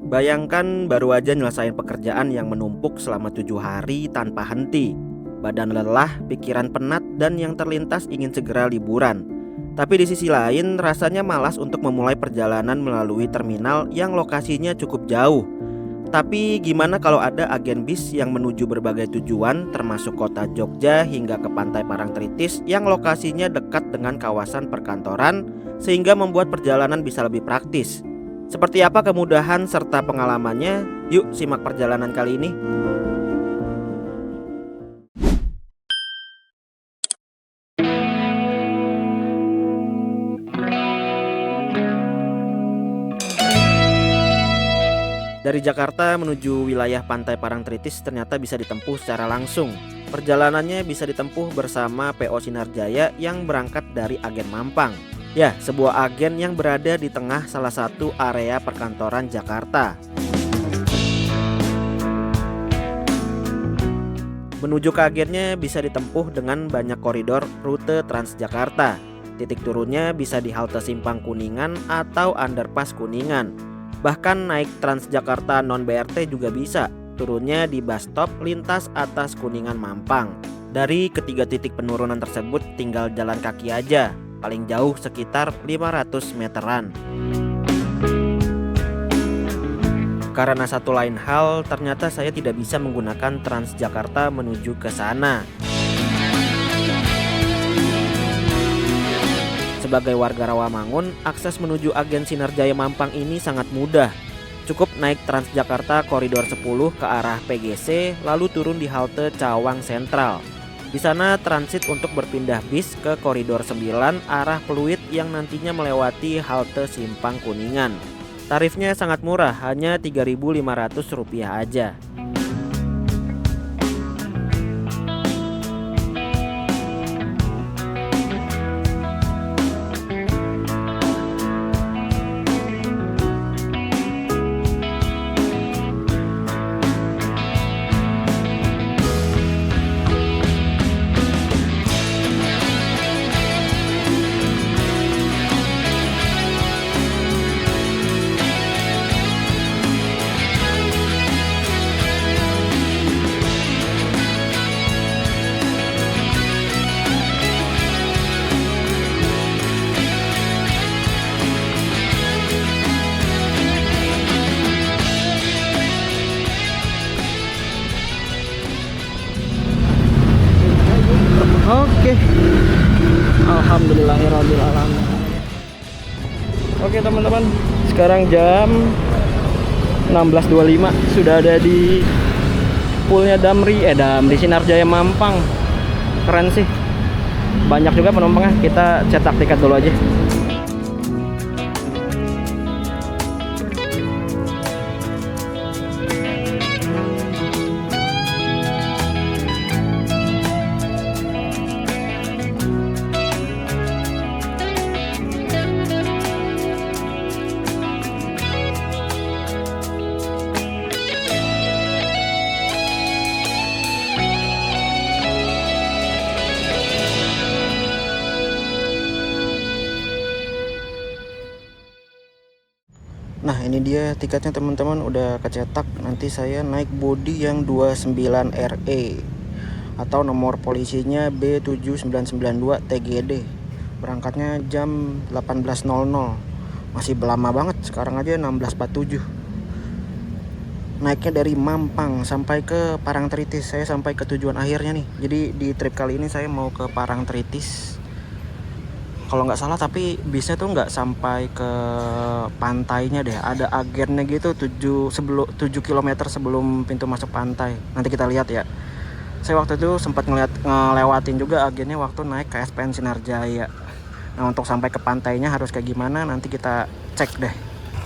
Bayangkan baru aja nyelesain pekerjaan yang menumpuk selama 7 hari tanpa henti. Badan lelah, pikiran penat, dan yang terlintas ingin segera liburan. Tapi di sisi lain rasanya malas untuk memulai perjalanan melalui terminal yang lokasinya cukup jauh. Tapi gimana kalau ada agen bis yang menuju berbagai tujuan termasuk kota Jogja hingga ke Pantai Parangtritis yang lokasinya dekat dengan kawasan perkantoran sehingga membuat perjalanan bisa lebih praktis. Seperti apa kemudahan serta pengalamannya? Yuk simak perjalanan kali ini. Dari Jakarta menuju wilayah Pantai Parangtritis ternyata bisa ditempuh secara langsung. Perjalanannya bisa ditempuh bersama PO Sinarjaya yang berangkat dari agen Mampang. Ya, sebuah agen yang berada di tengah salah satu area perkantoran Jakarta. Menuju ke agennya bisa ditempuh dengan banyak koridor rute Transjakarta. Titik turunnya bisa di halte Simpang Kuningan atau Underpass Kuningan. Bahkan naik Transjakarta non-BRT juga bisa. Turunnya di bus stop lintas atas Kuningan Mampang. Dari ketiga titik penurunan tersebut tinggal jalan kaki aja. Paling jauh sekitar 500 meteran. Karena satu lain hal, ternyata saya tidak bisa menggunakan Transjakarta menuju ke sana. Sebagai warga Rawamangun, akses menuju agen Sinarjaya Mampang ini sangat mudah. Cukup naik Transjakarta koridor 10 ke arah PGC, lalu turun di halte Cawang Sentral. Di sana transit untuk berpindah bis ke koridor 9 arah Pluit yang nantinya melewati halte Simpang Kuningan. Tarifnya sangat murah, hanya Rp3.500 aja. Oke, alhamdulillahirrahmanirrahim. Oke teman-teman, sekarang jam 16.25 sudah ada di poolnya Damri Sinarjaya Mampang. Keren sih, banyak juga penumpangnya. Kita cetak tiket dulu aja. Nah ini dia tiketnya teman-teman, udah kecetak. Nanti saya naik bodi yang 29RE atau nomor polisinya B7992 TGD. Berangkatnya jam 18.00. Masih lama banget, sekarang aja 16.47. Naiknya dari Mampang sampai ke Parangtritis. Saya sampai ke tujuan akhirnya nih. Jadi di trip kali ini saya mau ke Parangtritis kalau nggak salah, tapi bisnya tuh nggak sampai ke pantainya deh. Ada agennya gitu 7 km sebelum pintu masuk pantai. Nanti kita lihat ya. Saya waktu itu sempat ngelewatin juga agennya waktu naik ke SPN Sinarjaya. Nah untuk sampai ke pantainya harus kayak gimana nanti kita cek deh.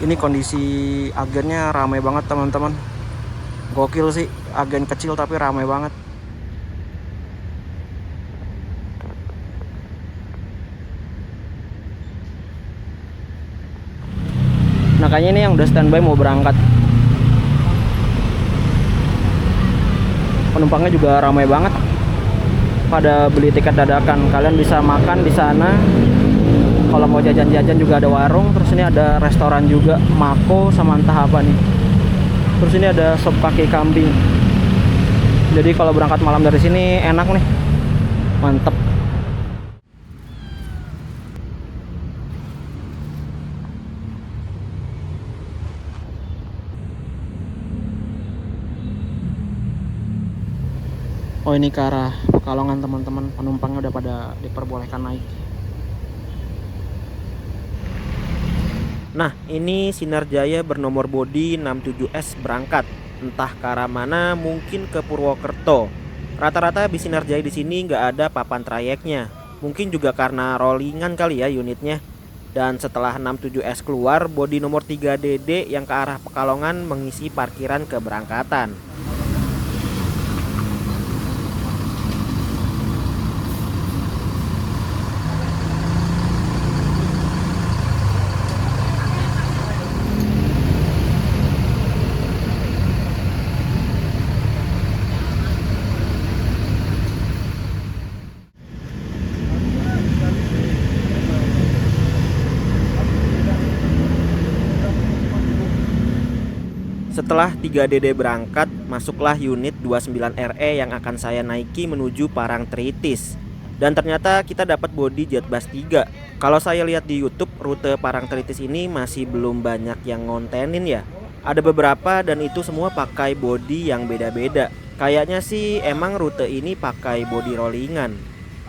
Ini kondisi agennya ramai banget teman-teman. Gokil sih, agen kecil tapi ramai banget. Nah kayaknya ini yang udah standby mau berangkat. Penumpangnya juga ramai banget. Pada beli tiket dadakan. Kalian bisa makan di sana. Kalau mau jajan-jajan juga ada warung. Terus ini ada restoran juga, Mako sama entah apa nih. Terus ini ada sop kaki kambing. Jadi kalau berangkat malam dari sini enak nih. Mantep. Oh, ini ke arah Pekalongan teman-teman. Penumpangnya udah pada diperbolehkan naik. Nah, ini Sinar Jaya bernomor bodi 67S berangkat. Entah ke arah mana, mungkin ke Purwokerto. Rata-rata bis Sinar Jaya di sini nggak ada papan trayeknya. Mungkin juga karena rollingan kali ya unitnya. Dan setelah 67S keluar, bodi nomor 3DD yang ke arah Pekalongan mengisi parkiran keberangkatan. Setelah 3DD berangkat, masuklah unit 29RE yang akan saya naiki menuju Parangtritis. Dan ternyata kita dapat bodi Jetbus 3. Kalau saya lihat di YouTube, rute Parangtritis ini masih belum banyak yang ngontenin ya. Ada beberapa dan itu semua pakai bodi yang beda-beda. Kayaknya sih emang rute ini pakai bodi rollingan.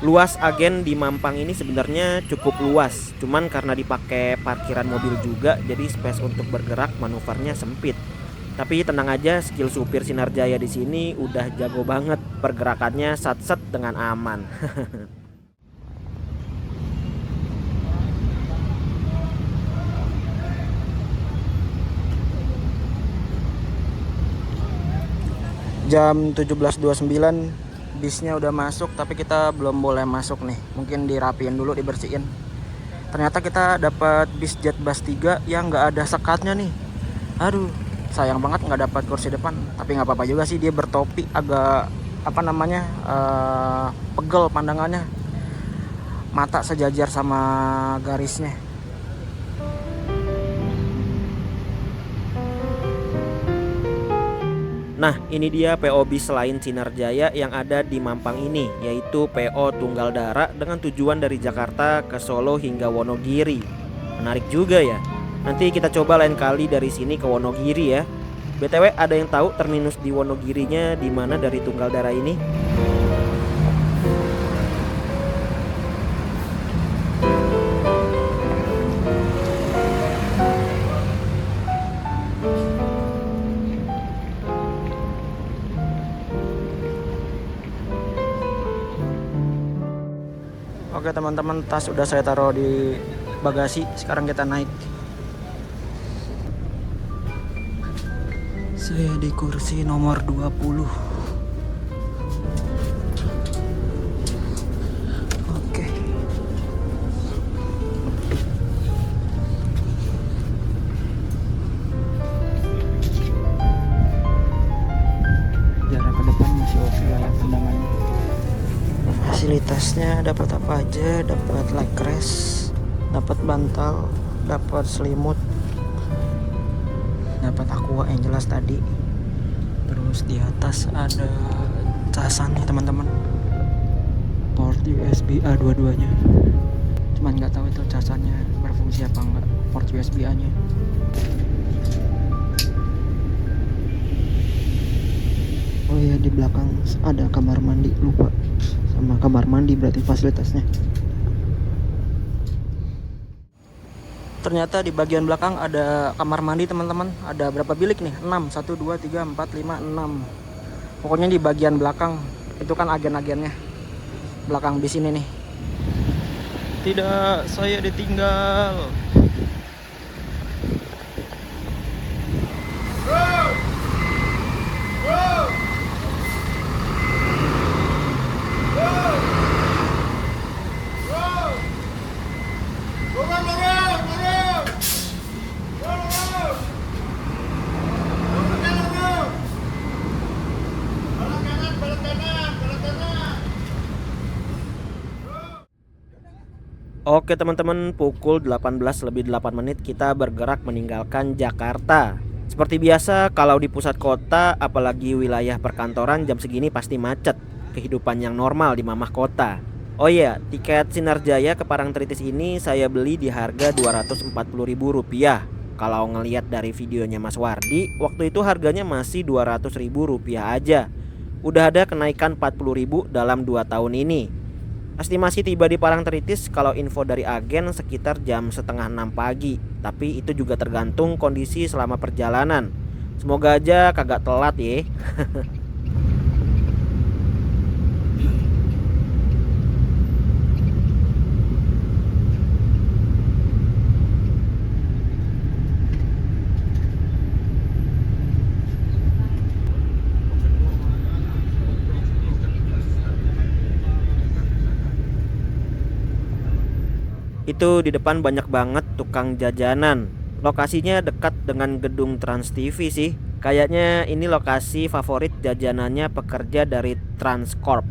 Luas agen di Mampang ini sebenarnya cukup luas, cuman karena dipakai parkiran mobil juga, jadi space untuk bergerak manuvernya sempit. Tapi tenang aja, skill supir Sinar Jaya di sini udah jago banget, pergerakannya sat-set dengan aman. Jam 17.29 bisnya udah masuk, tapi kita belum boleh masuk nih. Mungkin dirapiin dulu, dibersihin. Ternyata kita dapat bis Jetbus 3 yang nggak ada sekatnya nih. Aduh, sayang banget nggak dapat kursi depan. Tapi nggak apa-apa juga sih, dia bertopi, agak apa namanya, pegel pandangannya, mata sejajar sama garisnya. Nah, ini dia PO bis selain Sinar Jaya yang ada di Mampang ini, yaitu PO Tunggal Dara dengan tujuan dari Jakarta ke Solo hingga Wonogiri. Menarik juga ya. Nanti kita coba lain kali dari sini ke Wonogiri ya. BTW, ada yang tahu terminus di Wonogirinya di mana dari Tunggal Dara ini? Oke teman-teman, tas udah saya taruh di bagasi. Sekarang kita naik. Saya di kursi nomor 20. Oke. Jarak ke depan masih oke lah ya pandangannya. Fasilitasnya dapat apa aja? Dapat leg rest, dapat bantal, dapat selimut, dapat aqua yang jelas tadi. Terus di atas ada casan nih teman-teman, port USB A dua-duanya. Cuman nggak tahu itu casannya berfungsi apa enggak, port USB A nya. Oh iya, di belakang ada kamar mandi, lupa. Sama kamar mandi berarti fasilitasnya. Ternyata di bagian belakang ada kamar mandi teman-teman. Ada berapa bilik nih? 6, 1, 2, 3, 4, 5, 6. Pokoknya di bagian belakang. Itu kan agen-agennya. Belakang bis ini nih. Tidak, saya ditinggal. Oke teman-teman, pukul 18 lebih 8 menit kita bergerak meninggalkan Jakarta. Seperti biasa, kalau di pusat kota, apalagi wilayah perkantoran jam segini pasti macet. Kehidupan yang normal di mamah kota. Oh iya, tiket Sinarjaya ke Parangtritis ini saya beli di harga Rp240.000. Kalau ngelihat dari videonya Mas Wardi, waktu itu harganya masih Rp200.000 aja. Udah ada kenaikan Rp40.000 dalam 2 tahun ini. Estimasi tiba di Parangtritis kalau info dari agen sekitar jam setengah 6 pagi. Tapi itu juga tergantung kondisi selama perjalanan. Semoga aja kagak telat ya. Itu di depan banyak banget tukang jajanan. Lokasinya dekat dengan gedung Trans TV sih. Kayaknya ini lokasi favorit jajanannya pekerja dari Transcorp.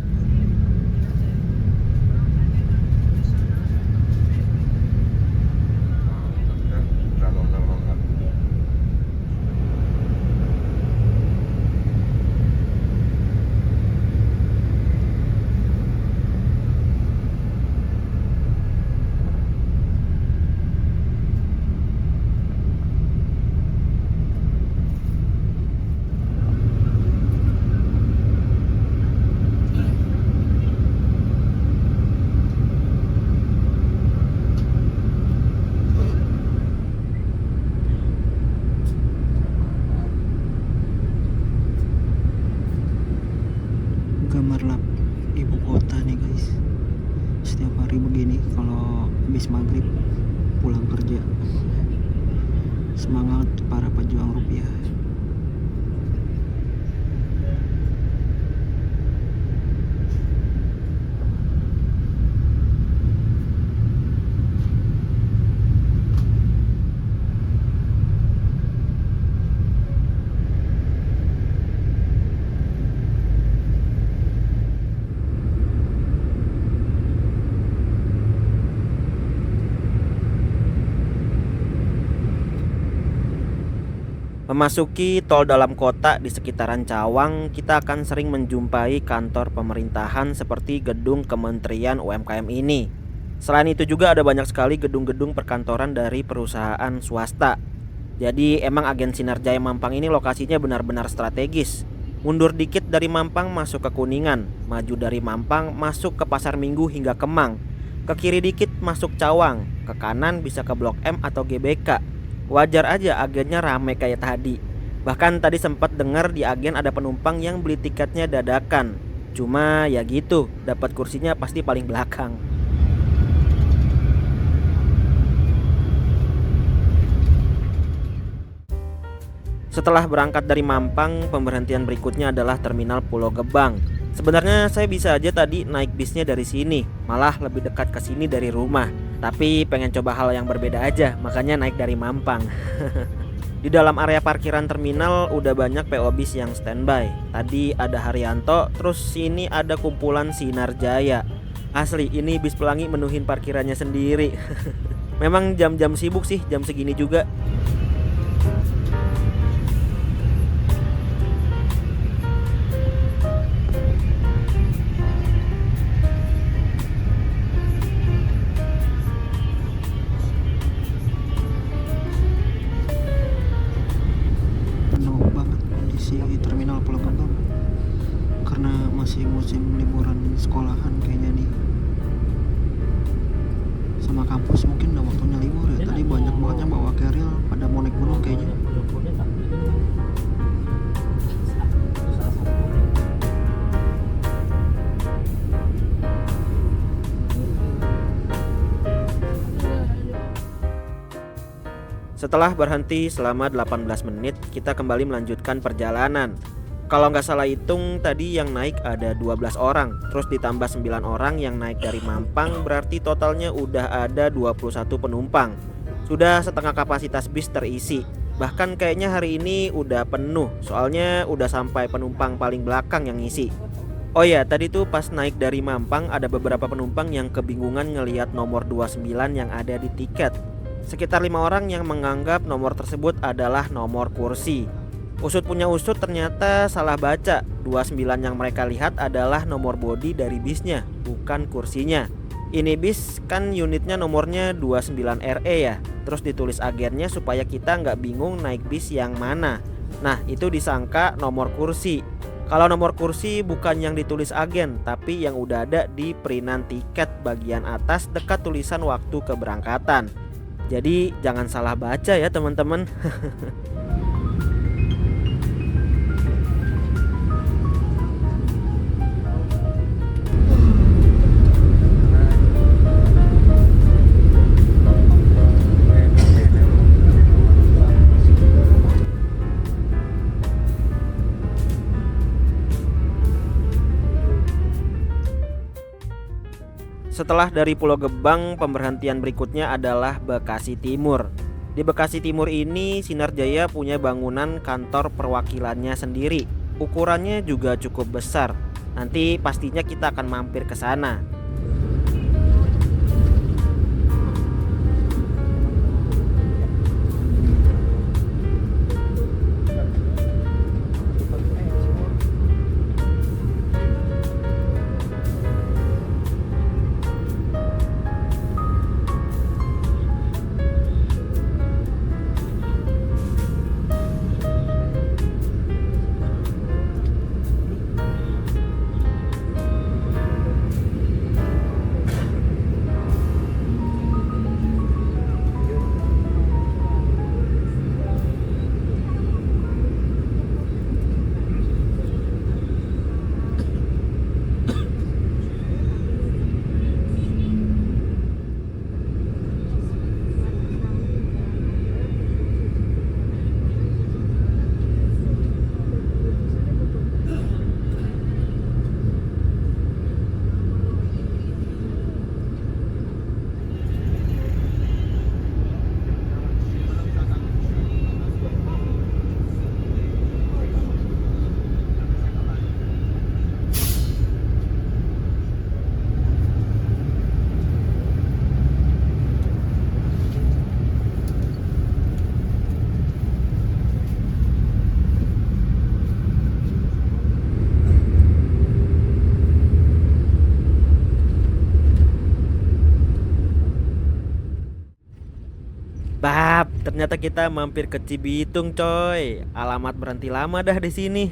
Gemerlap ibu kota nih guys. Setiap hari begini kalau habis maghrib pulang kerja. Semangat para pejuang rupiah. Memasuki tol dalam kota di sekitaran Cawang, kita akan sering menjumpai kantor pemerintahan seperti gedung Kementerian UMKM ini. Selain itu juga ada banyak sekali gedung-gedung perkantoran dari perusahaan swasta. Jadi emang agen Sinarjaya Mampang ini lokasinya benar-benar strategis. Mundur dikit dari Mampang masuk ke Kuningan, maju dari Mampang masuk ke Pasar Minggu hingga Kemang. Ke kiri dikit masuk Cawang, ke kanan bisa ke Blok M atau GBK. Wajar aja agennya rame kayak tadi. Bahkan tadi sempat dengar di agen ada penumpang yang beli tiketnya dadakan. Cuma ya gitu, dapat kursinya pasti paling belakang. Setelah berangkat dari Mampang, pemberhentian berikutnya adalah Terminal Pulau Gebang. Sebenarnya saya bisa aja tadi naik bisnya dari sini, malah lebih dekat ke sini dari rumah. Tapi pengen coba hal yang berbeda aja, makanya naik dari Mampang. Di dalam area parkiran terminal udah banyak PO bis yang standby. Tadi ada Haryanto, terus sini ada kumpulan Sinarjaya. Asli ini bis pelangi menuhin parkirannya sendiri. Memang jam-jam sibuk sih jam segini juga. Penuh banget kondisi terminal Pulau Gebang karena masih musim liburan sekolahan kayaknya nih, sama kampus mungkin udah waktunya libur ya. Tadi banyak banget yang bawa carrier pada mau naik gunung kayaknya. Setelah berhenti selama 18 menit, kita kembali melanjutkan perjalanan. Kalau nggak salah hitung tadi yang naik ada 12 orang, terus ditambah 9 orang yang naik dari Mampang, berarti totalnya udah ada 21 penumpang. Sudah setengah kapasitas bis terisi. Bahkan kayaknya hari ini udah penuh, soalnya udah sampai penumpang paling belakang yang ngisi. Oh ya, tadi tuh pas naik dari Mampang ada beberapa penumpang yang kebingungan ngelihat nomor 29 yang ada di tiket. Sekitar 5 orang yang menganggap nomor tersebut adalah nomor kursi. Usut punya usut, ternyata salah baca. 29 yang mereka lihat adalah nomor bodi dari bisnya, bukan kursinya. Ini bis kan unitnya nomornya 29RE ya. Terus ditulis agennya supaya kita nggak bingung naik bis yang mana. Nah, itu disangka nomor kursi. Kalau nomor kursi bukan yang ditulis agen, tapi yang udah ada di printan tiket bagian atas dekat tulisan waktu keberangkatan. Jadi jangan salah baca ya teman-teman. Setelah dari Pulau Gebang, pemberhentian berikutnya adalah Bekasi Timur. Di Bekasi Timur ini Sinar Jaya punya bangunan kantor perwakilannya sendiri. Ukurannya juga cukup besar. Nanti pastinya kita akan mampir ke sana. Bab, ternyata kita mampir ke Cibitung, coy. Alamat berhenti lama dah di sini.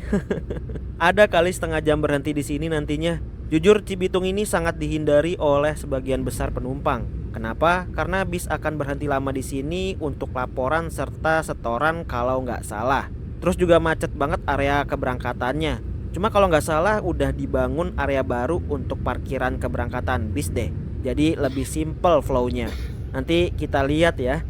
Ada kali setengah jam berhenti di sini nantinya. Jujur, Cibitung ini sangat dihindari oleh sebagian besar penumpang. Kenapa? Karena bis akan berhenti lama di sini untuk laporan serta setoran kalau nggak salah. Terus juga macet banget area keberangkatannya. Cuma kalau nggak salah udah dibangun area baru untuk parkiran keberangkatan bis deh. Jadi lebih simple flow-nya. Nanti kita lihat ya.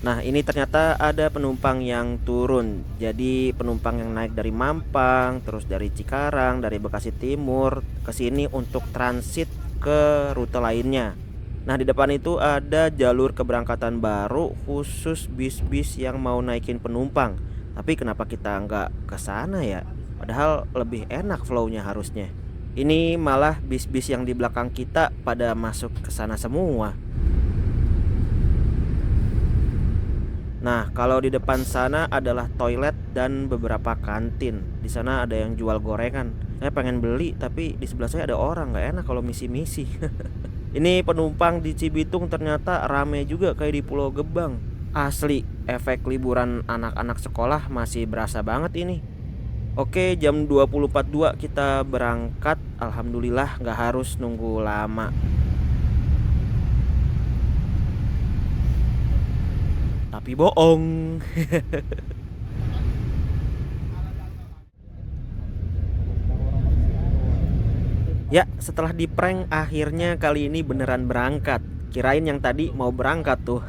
Nah, ini ternyata ada penumpang yang turun. Jadi penumpang yang naik dari Mampang, terus dari Cikarang, dari Bekasi Timur ke sini untuk transit ke rute lainnya. Nah, di depan itu ada jalur keberangkatan baru khusus bis-bis yang mau naikin penumpang. Tapi kenapa kita nggak ke sana ya? Padahal lebih enak flow-nya harusnya. Ini malah bis-bis yang di belakang kita pada masuk ke sana semua. Nah, kalau di depan sana adalah toilet dan beberapa kantin. Di sana ada yang jual gorengan. Saya pengen beli, tapi di sebelah saya ada orang, nggak enak kalau misi-misi. Ini penumpang di Cibitung ternyata rame juga kayak di Pulau Gebang. Asli, efek liburan anak-anak sekolah masih berasa banget ini. Oke, jam 20.42 kita berangkat. Alhamdulillah nggak harus nunggu lama. tapi bohong. Ya, setelah di prank akhirnya kali ini beneran berangkat. Kirain yang tadi mau berangkat tuh.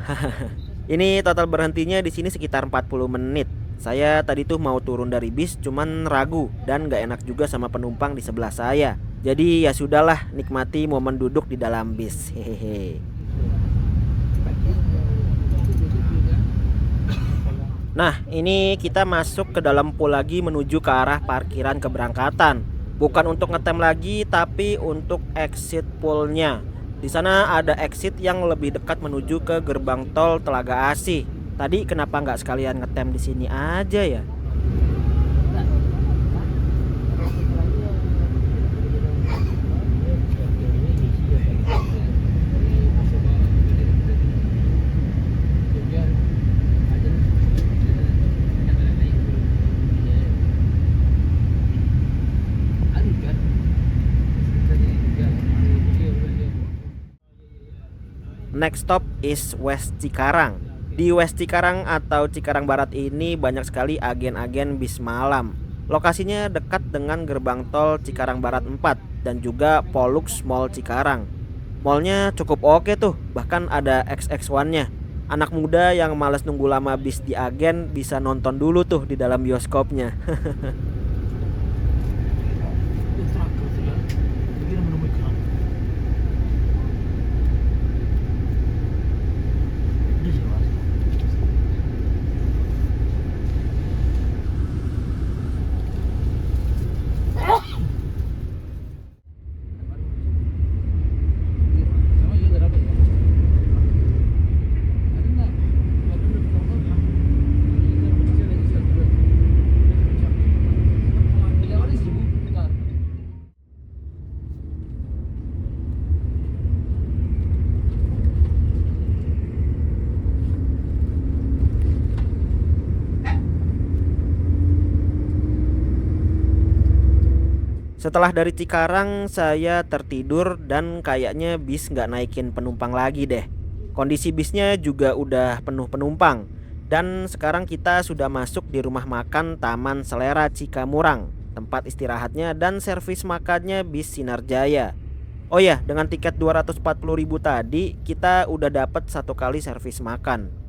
Ini total berhentinya di sini sekitar 40 menit. Saya tadi tuh mau turun dari bis cuman ragu dan gak enak juga sama penumpang di sebelah saya. Jadi ya sudahlah, nikmati momen duduk di dalam bis. Hehehe. Nah, ini kita masuk ke dalam pool lagi menuju ke arah parkiran keberangkatan. Bukan untuk ngetem lagi, tapi untuk exit poolnya. Di sana ada exit yang lebih dekat menuju ke gerbang tol Telaga Asih. Tadi kenapa nggak sekalian ngetem di sini aja ya? Next stop is West Cikarang. Di West Cikarang atau Cikarang Barat ini banyak sekali agen-agen bis malam. Lokasinya dekat dengan gerbang tol Cikarang Barat 4 dan juga Pollux Mall Cikarang. Mallnya cukup oke tuh, bahkan ada XX1-nya. Anak muda yang males nunggu lama bis di agen bisa nonton dulu tuh di dalam bioskopnya. Setelah dari Cikarang saya tertidur dan kayaknya bis nggak naikin penumpang lagi deh. Kondisi bisnya juga udah penuh penumpang. Dan sekarang kita sudah masuk di rumah makan Taman Selera Cikamurang, tempat istirahatnya dan servis makannya bis Sinar Jaya. Oh ya, dengan tiket 240.000 tadi kita udah dapat satu kali servis makan.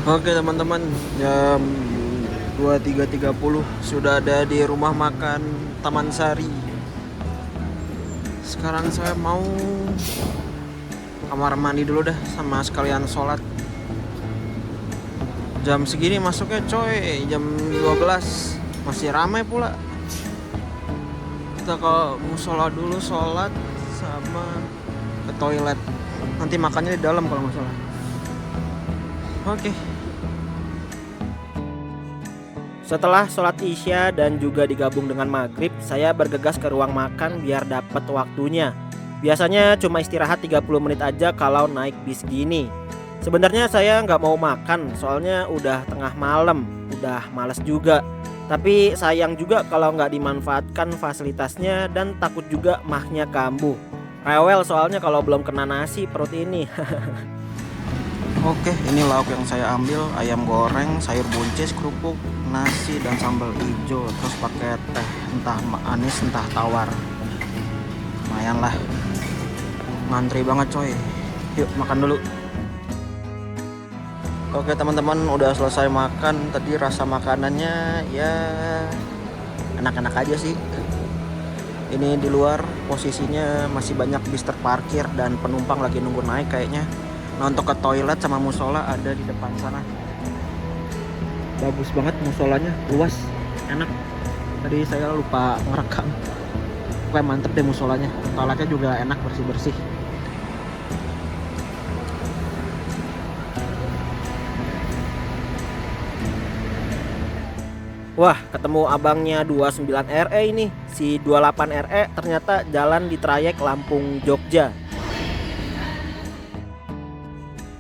Oke teman-teman, jam 23.30 sudah ada di rumah makan Taman Sari. Sekarang saya mau kamar mandi dulu dah, sama sekalian sholat. Jam segini masuknya coy, jam 12 masih ramai pula. Kita ke musola dulu sholat sama ke toilet. Nanti makannya di dalam kalau nggak salah. Oke. Setelah sholat isya dan juga digabung dengan maghrib, saya bergegas ke ruang makan biar dapat waktunya. Biasanya cuma istirahat 30 menit aja kalau naik bis gini. Sebenarnya saya nggak mau makan, soalnya udah tengah malam, udah malas juga. Tapi sayang juga kalau nggak dimanfaatkan fasilitasnya dan takut juga mahnya kambuh. Rewel soalnya kalau belum kena nasi perut ini. Oke, ini lauk yang saya ambil, ayam goreng, sayur buncis, kerupuk, nasi dan sambal hijau, terus pakai teh entah manis entah tawar. Lumayan lah. Ngantri banget coy. Yuk makan dulu. Oke teman-teman, udah selesai makan. Tadi rasa makanannya ya enak-enak aja sih. Ini di luar posisinya masih banyak bis terparkir dan penumpang lagi nunggu naik kayaknya. Nah untuk ke toilet sama musola ada di depan sana. Bagus banget musolanya, luas, enak. Tadi saya lupa ngerekam. Pokoknya mantep deh musolanya. Toiletnya juga enak, bersih-bersih. Wah, ketemu abangnya 29RE ini. Si 28RE ternyata jalan di trayek Lampung Jogja.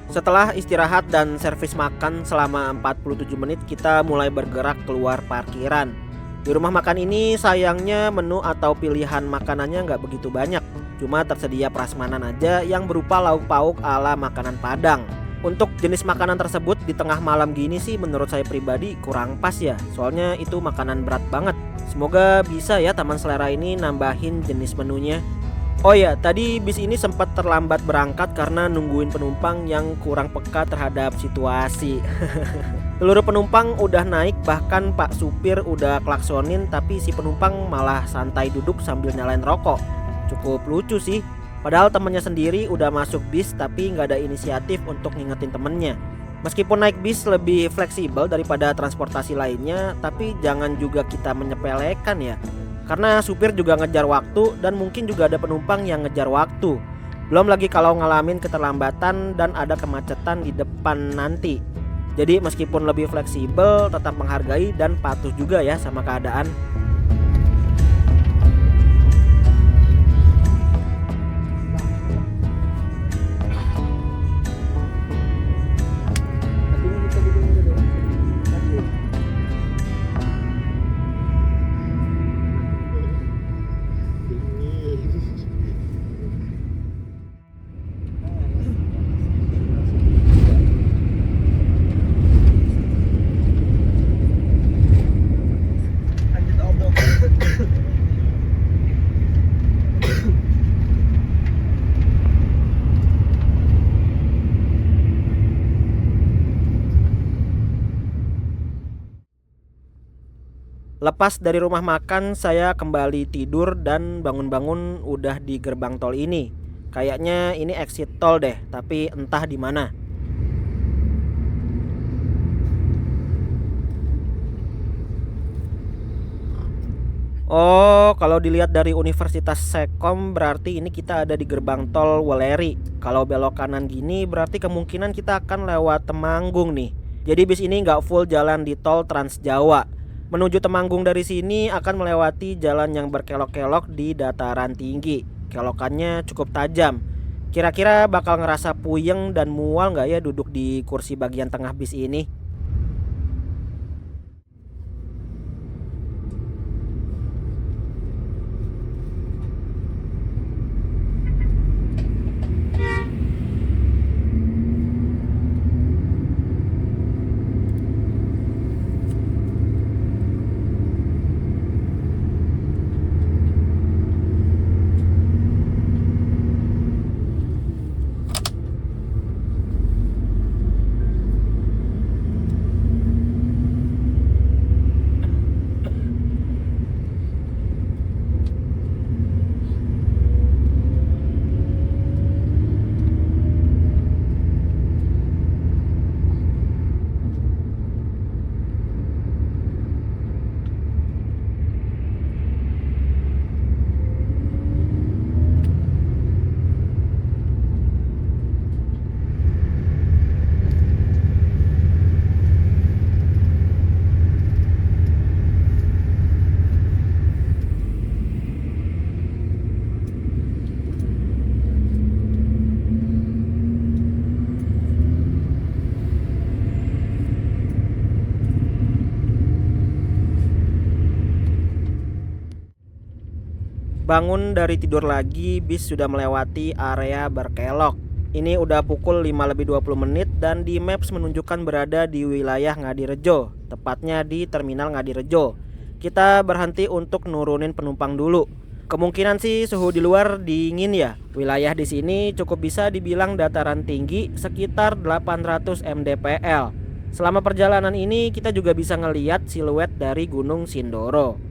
Setelah istirahat dan servis makan selama 47 menit, kita mulai bergerak keluar parkiran. Di rumah makan ini sayangnya menu atau pilihan makanannya nggak begitu banyak. Cuma tersedia prasmanan aja yang berupa lauk pauk ala makanan Padang. Untuk jenis makanan tersebut di tengah malam gini sih menurut saya pribadi kurang pas ya. Soalnya itu makanan berat banget. Semoga bisa ya Taman Selera ini nambahin jenis menunya. Oh ya, tadi bis ini sempat terlambat berangkat karena nungguin penumpang yang kurang peka terhadap situasi. Seluruh penumpang udah naik, bahkan Pak supir udah klaksonin, tapi si penumpang malah santai duduk sambil nyalain rokok. Cukup lucu sih. Padahal temennya sendiri udah masuk bis tapi nggak ada inisiatif untuk ngingetin temennya. Meskipun naik bis lebih fleksibel daripada transportasi lainnya, tapi jangan juga kita menyepelekan ya. Karena supir juga ngejar waktu dan mungkin juga ada penumpang yang ngejar waktu. Belum lagi kalau ngalamin keterlambatan dan ada kemacetan di depan nanti. Jadi meskipun lebih fleksibel, tetap menghargai dan patuh juga ya sama keadaan. Lepas dari rumah makan, saya kembali tidur dan bangun-bangun udah di gerbang tol ini. Kayaknya ini exit tol deh, tapi entah di mana. Oh, kalau dilihat dari Universitas Sekom berarti ini kita ada di gerbang tol Weleri. Kalau belok kanan gini berarti kemungkinan kita akan lewat Temanggung nih. Jadi bis ini nggak full jalan di tol Trans Jawa. Menuju Temanggung dari sini akan melewati jalan yang berkelok-kelok di dataran tinggi. Kelokannya cukup tajam. Kira-kira bakal ngerasa puyeng dan mual nggak ya duduk di kursi bagian tengah bis ini? Bangun dari tidur lagi, bis sudah melewati area berkelok. Ini udah pukul 5:20 menit dan di Maps menunjukkan berada di wilayah Ngadirejo, tepatnya di Terminal Ngadirejo. Kita berhenti untuk nurunin penumpang dulu. Kemungkinan sih suhu di luar dingin ya. Wilayah di sini cukup bisa dibilang dataran tinggi sekitar 800 mdpl. Selama perjalanan ini kita juga bisa ngeliat siluet dari Gunung Sindoro.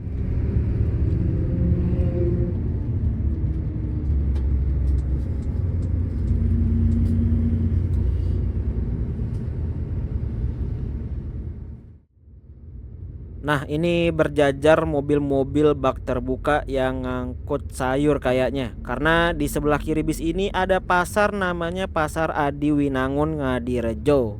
Nah, ini berjajar mobil-mobil bak terbuka yang ngangkut sayur kayaknya. Karena di sebelah kiri bis ini ada pasar namanya Pasar Adi Winangun Ngadirejo.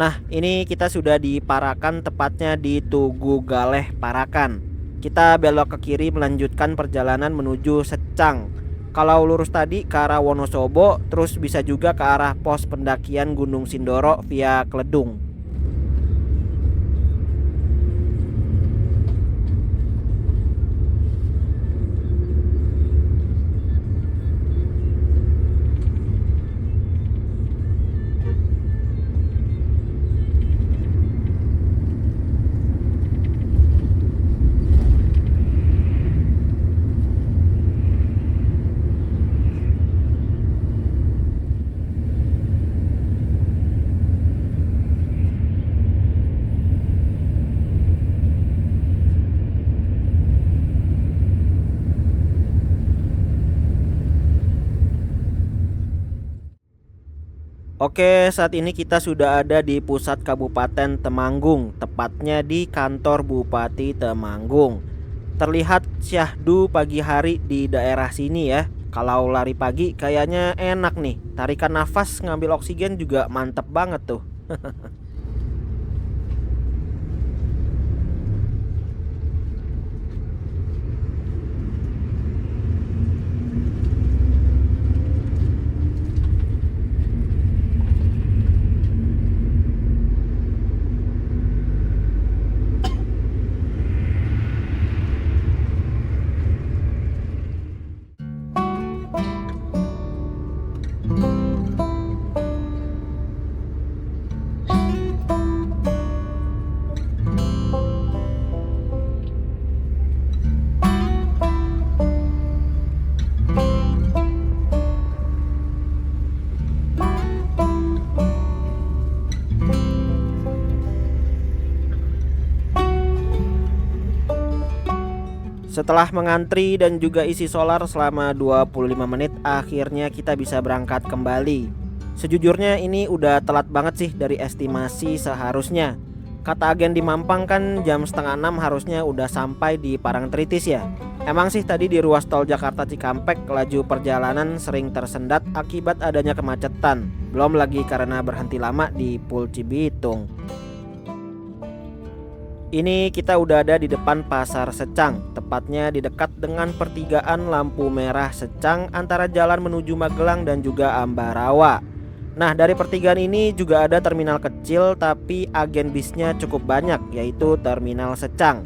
Nah, ini kita sudah di Parakan, tepatnya di Tugu Galeh Parakan. Kita belok ke kiri melanjutkan perjalanan menuju Secang. Kalau lurus tadi ke arah Wonosobo, terus bisa juga ke arah pos pendakian Gunung Sindoro via Kledung. Oke, saat ini kita sudah ada di pusat Kabupaten Temanggung, tepatnya di kantor Bupati Temanggung. Terlihat syahdu pagi hari di daerah sini ya. Kalau lari pagi kayaknya enak nih. Tarikan nafas ngambil oksigen juga mantep banget tuh. Setelah mengantri dan juga isi solar selama 25 menit, akhirnya kita bisa berangkat kembali. Sejujurnya ini udah telat banget sih dari estimasi seharusnya. Kata agen di Mampang kan jam setengah 6 harusnya udah sampai di Parangtritis ya. Emang sih tadi di ruas tol Jakarta Cikampek laju perjalanan sering tersendat akibat adanya kemacetan. Belum lagi karena berhenti lama di Pul Cibitung. Ini kita udah ada di depan Pasar Secang, tepatnya di dekat dengan pertigaan lampu merah Secang antara jalan menuju Magelang dan juga Ambarawa. Nah, dari pertigaan ini juga ada terminal kecil tapi agen bisnya cukup banyak, yaitu Terminal Secang.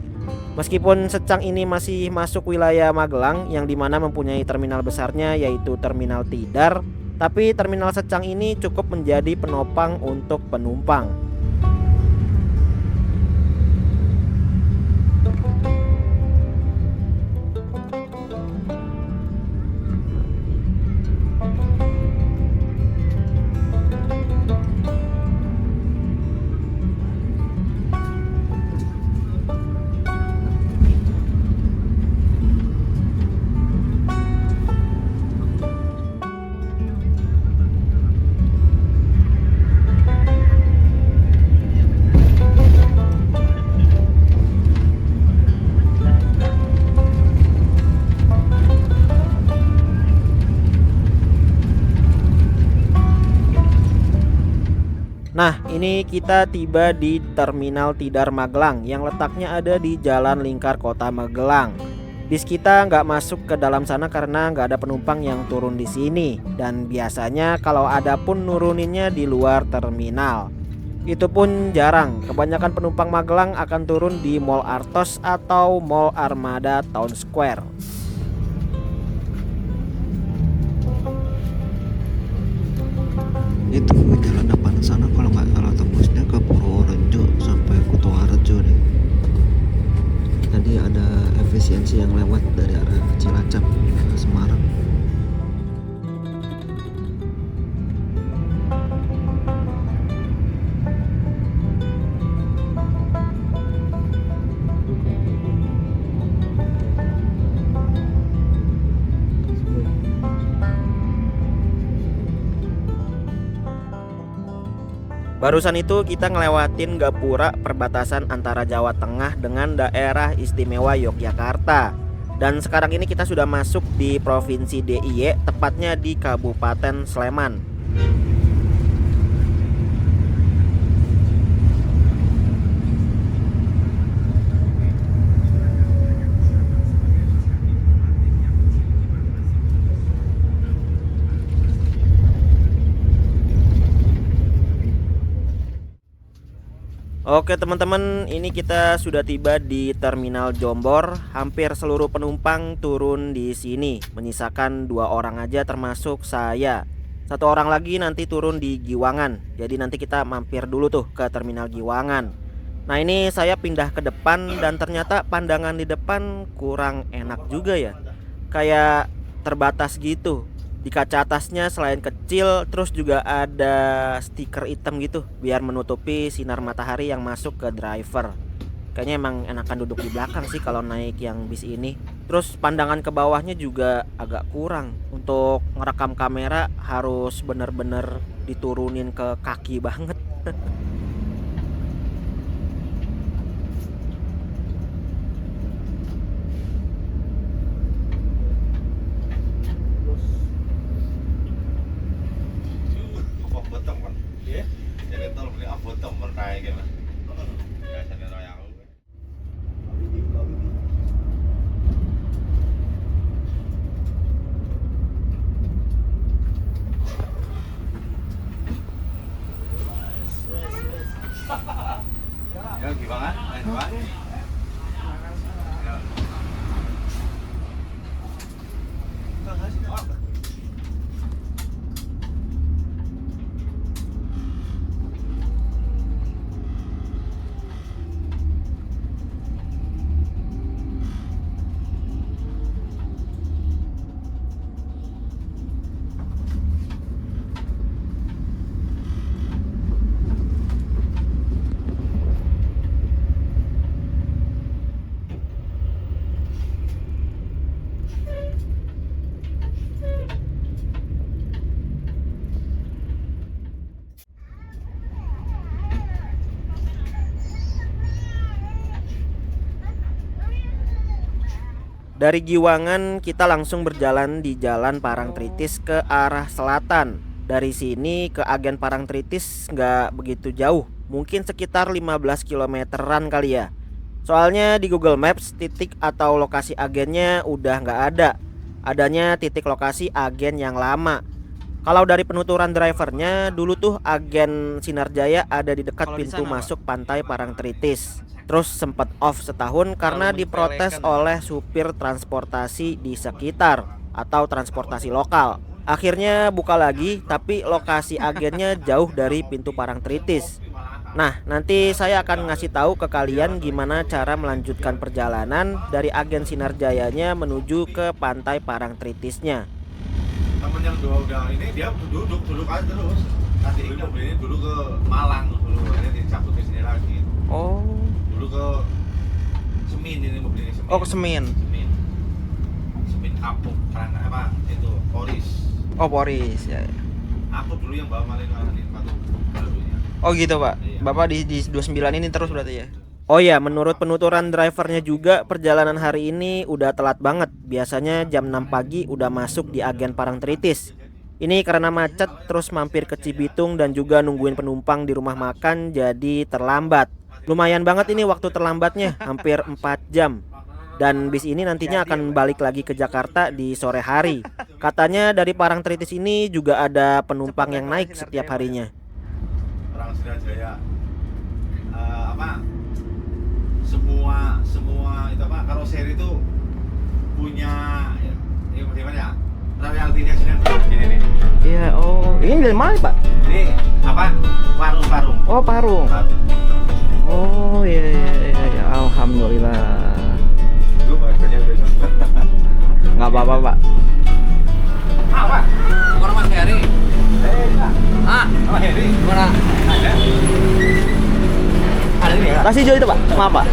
Meskipun Secang ini masih masuk wilayah Magelang yang dimana mempunyai terminal besarnya yaitu Terminal Tidar, tapi Terminal Secang ini cukup menjadi penopang untuk penumpang. Nah, ini kita tiba di Terminal Tidar Magelang yang letaknya ada di Jalan Lingkar Kota Magelang. Bis kita nggak masuk ke dalam sana karena nggak ada penumpang yang turun di sini. Dan biasanya kalau ada pun nuruninnya di luar terminal. Itu pun jarang, kebanyakan penumpang Magelang akan turun di Mall Artos atau Mall Armada Town Square. Itu jalan depan sana kalau nggak salah tembusnya ke Purworejo sampai Kutoarjo deh. Tadi ada efisiensi yang lewat dari arah Cilacap ke Semarang. Barusan itu kita ngelewatin Gapura, perbatasan antara Jawa Tengah dengan daerah istimewa Yogyakarta. Dan sekarang ini kita sudah masuk di Provinsi DIY, tepatnya di Kabupaten Sleman. Oke teman-teman, ini kita sudah tiba di Terminal Jombor. Hampir seluruh penumpang turun di sini, menyisakan 2 orang aja termasuk saya. 1 orang lagi nanti turun di Giwangan. Jadi nanti kita mampir dulu tuh ke Terminal Giwangan. Nah ini saya pindah ke depan dan ternyata pandangan di depan kurang enak juga ya. Kayak terbatas gitu. Di kaca atasnya selain kecil, terus juga ada stiker hitam gitu biar menutupi sinar matahari yang masuk ke driver. Kayaknya emang enakan duduk di belakang sih kalau naik yang bis ini. Terus pandangan ke bawahnya juga agak kurang. Untuk ngerekam kamera harus bener-bener diturunin ke kaki banget. Dari Giwangan kita langsung berjalan di Jalan Parangtritis ke arah selatan. Dari sini ke agen Parangtritis nggak begitu jauh, mungkin sekitar 15 kilometeran kali ya. Soalnya di Google Maps titik atau lokasi agennya udah nggak ada. Adanya titik lokasi agen yang lama. Kalau dari penuturan drivernya, dulu tuh agen Sinarjaya ada di dekat pintu masuk pantai Parangtritis. Terus sempat off setahun karena diprotes oleh supir transportasi di sekitar atau transportasi lokal. Akhirnya buka lagi, tapi lokasi agennya jauh dari pintu Parangtritis. Nah, nanti saya akan ngasih tahu ke kalian gimana cara melanjutkan perjalanan dari agen Sinarjayanya menuju ke pantai Parangtritisnya. Temen yang udah ini dia duduk aja terus. Nanti ini mobil ini dulu ke Malang dulu, ini dicabut ke sini lagi. Oh. Dulu ke Semin ini mobil ini Semin. Oh, ke Semin. Semin Kapuk karena apa? Itu Poris. Oh, Poris ya. Aku dulu yang bawa malin Batu barunya. Oh gitu Pak. Iya. Bapak di 29 ini terus berarti ya. Oh ya, menurut penuturan drivernya juga perjalanan hari ini udah telat banget. Biasanya jam 6 pagi udah masuk di agen Parangtritis. Ini karena macet terus mampir ke Cibitung dan juga nungguin penumpang di rumah makan jadi terlambat. Lumayan banget ini waktu terlambatnya, hampir 4 jam. Dan bis ini nantinya akan balik lagi ke Jakarta di sore hari. Katanya dari Parangtritis ini juga ada penumpang yang naik setiap harinya. Orang Sinarjaya semua itu apa karoseri itu punya ya gimana ya? Royaltinya Sinarjaya gini nih. Iya, oh, ini dari mana, Pak? Ini apa? Parung. Oh, Parung. Oh, iya. Alhamdulillah. Gue banyak besok. Nggak apa-apa, Pak. Apa? Bukan Mas Heri. Ah, Mas Heri. Gimana? Ada ini ya? Kasih Jo itu, Pak. Maaf, Pak.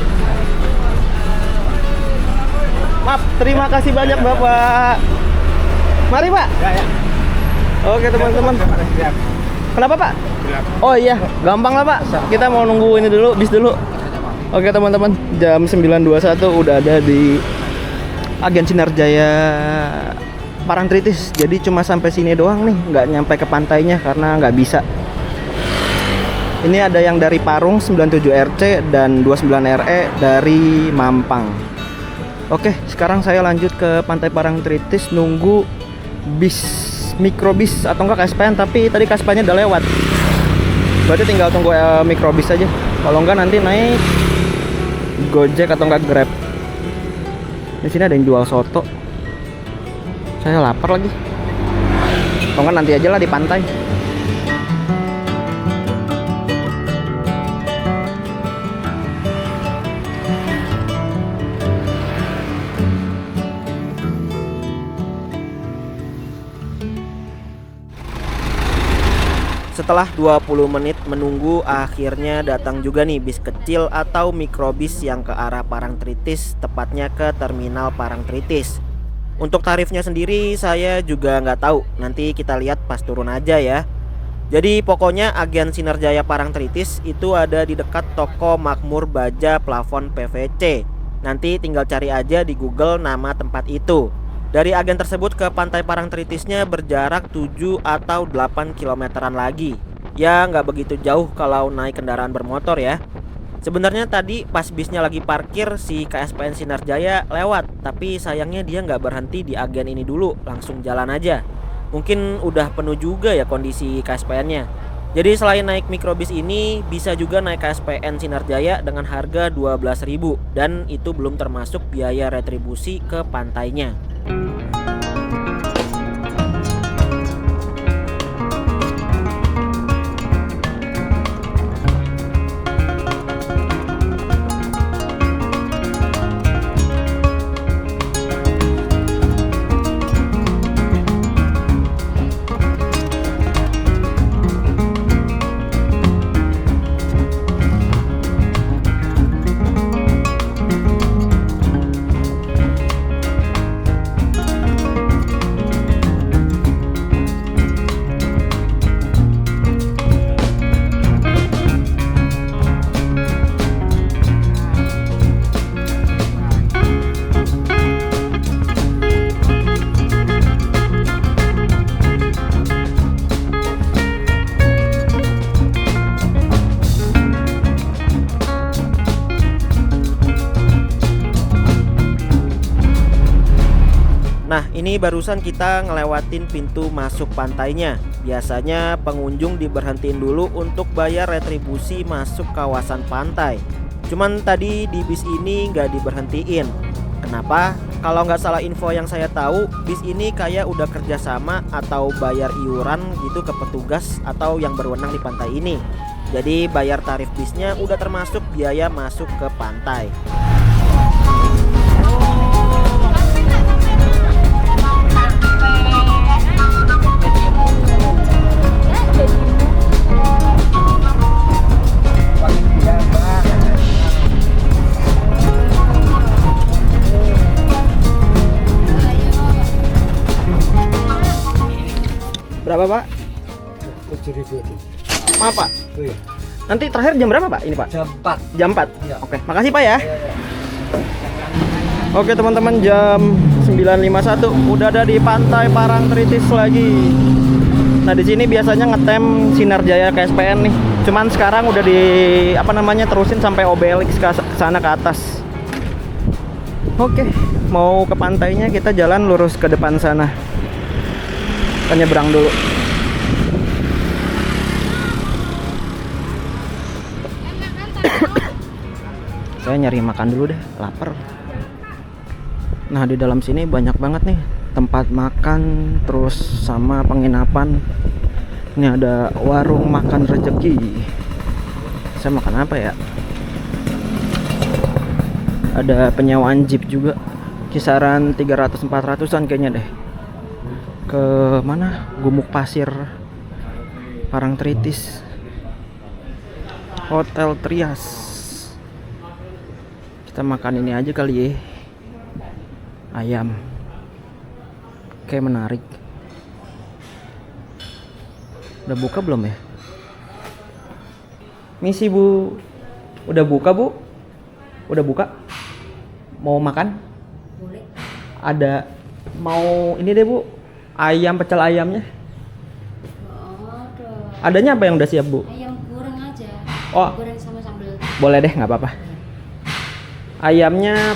Maaf, terima kasih banyak, Bapak. Mari, Pak. Ya. Oke, teman-teman. Kenapa, Pak? Oh iya, gampang lah, Pak. Kita mau nunggu ini dulu, bis dulu. Oke, teman-teman. Jam 9.21 udah ada di agen Sinarjaya Parangtritis. Jadi cuma sampai sini doang nih, nggak nyampe ke pantainya karena nggak bisa. Ini ada yang dari Parung 97 RC dan 29 RE dari Mampang. Oke, sekarang saya lanjut ke pantai Parangtritis nunggu bis mikrobis atau enggak KSPN, tapi tadi KSPN-nya udah lewat. Berarti tinggal tunggu mikrobis aja. Kalau enggak nanti naik Gojek atau enggak Grab. Di sini ada yang jual soto. Saya lapar lagi. Kalau enggak nanti aja lah di pantai. Setelah 20 menit menunggu, akhirnya datang juga nih bis kecil atau mikrobis yang ke arah Parangtritis, tepatnya ke terminal Parangtritis. Untuk tarifnya sendiri saya juga nggak tahu, nanti kita lihat pas turun aja ya. Jadi pokoknya agen Sinarjaya Parangtritis itu ada di dekat toko Makmur Baja Plafon PVC. Nanti tinggal cari aja di Google nama tempat itu. Dari agen tersebut ke pantai Parangtritisnya berjarak 7 atau 8 kilometeran lagi. Ya nggak begitu jauh kalau naik kendaraan bermotor ya. Sebenarnya tadi pas bisnya lagi parkir si KSPN Sinarjaya lewat, tapi sayangnya dia nggak berhenti di agen ini dulu, langsung jalan aja. Mungkin udah penuh juga ya kondisi KSPN-nya. Jadi selain naik mikrobis ini, bisa juga naik KSPN Sinarjaya dengan harga 12.000 dan itu belum termasuk biaya retribusi ke pantainya. Nah, ini barusan kita ngelewatin pintu masuk pantainya. Biasanya pengunjung diberhentiin dulu untuk bayar retribusi masuk kawasan pantai. Cuman tadi di bis ini nggak diberhentiin. Kenapa? Kalau nggak salah info yang saya tahu, bis ini kayak udah kerjasama atau bayar iuran gitu ke petugas atau yang berwenang di pantai ini. Jadi bayar tarif bisnya udah termasuk biaya masuk ke pantai. Berapa Pak? 7.000 itu. Maaf Pak, Oh, iya. nanti terakhir jam berapa Pak ini Pak? Jam 4. Jam 4? Iya. Oke, makasih Pak ya. Iya. Oke teman-teman, jam 9.51 udah ada di pantai Parangtritis lagi. Nah di sini biasanya ngetem Sinarjaya KSPN nih. Cuman sekarang udah di terusin sampai Obelix ke sana ke atas. Oke, mau ke pantainya kita jalan lurus ke depan sana. Kita nyebrang dulu. Saya nyari makan dulu deh, lapar. Nah di dalam sini banyak banget nih tempat makan, terus sama penginapan. Ini ada warung makan rezeki. Saya makan apa ya? Ada penyewaan jeep juga, kisaran 300-400an kayaknya deh. Ke mana? Gumuk Pasir, Parangtritis, Hotel Trias. Kita makan ini aja kali ya, ayam. Kayak menarik. Udah buka belum ya? Misi Bu. Udah buka Bu? Udah buka? Mau makan? Boleh. Ada mau ini deh Bu, ayam, pecel ayamnya. Aduh. Adanya apa yang udah siap Bu? Ayam goreng aja. Oh. Goreng sama sambal. Boleh deh, nggak apa-apa. Ayamnya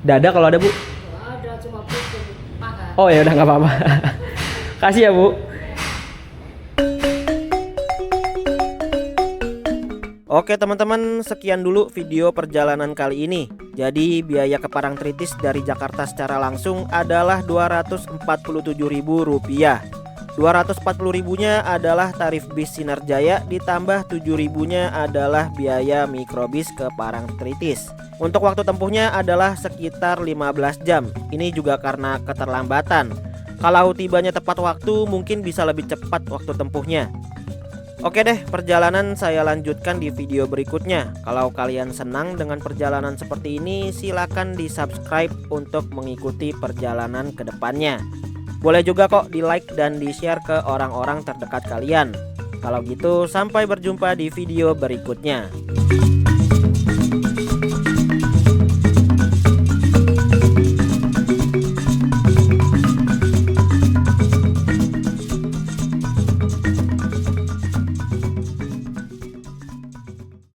dada kalau ada Bu. Ada cuma putih paha. Oh ya udah nggak apa-apa. Kasih ya Bu. Oke teman-teman, sekian dulu video perjalanan kali ini. Jadi biaya ke Parangtritis dari Jakarta secara langsung adalah Rp247.000. 240.000-nya adalah tarif bis Sinar Jaya, ditambah 7.000-nya adalah biaya mikrobis ke Parangtritis. Untuk waktu tempuhnya adalah sekitar 15 jam. Ini juga karena keterlambatan. Kalau tibanya tepat waktu, mungkin bisa lebih cepat waktu tempuhnya. Oke deh, perjalanan saya lanjutkan di video berikutnya. Kalau kalian senang dengan perjalanan seperti ini, silakan di subscribe untuk mengikuti perjalanan ke depannya. Boleh juga kok di like dan di share ke orang-orang terdekat kalian. Kalau gitu, sampai berjumpa di video berikutnya.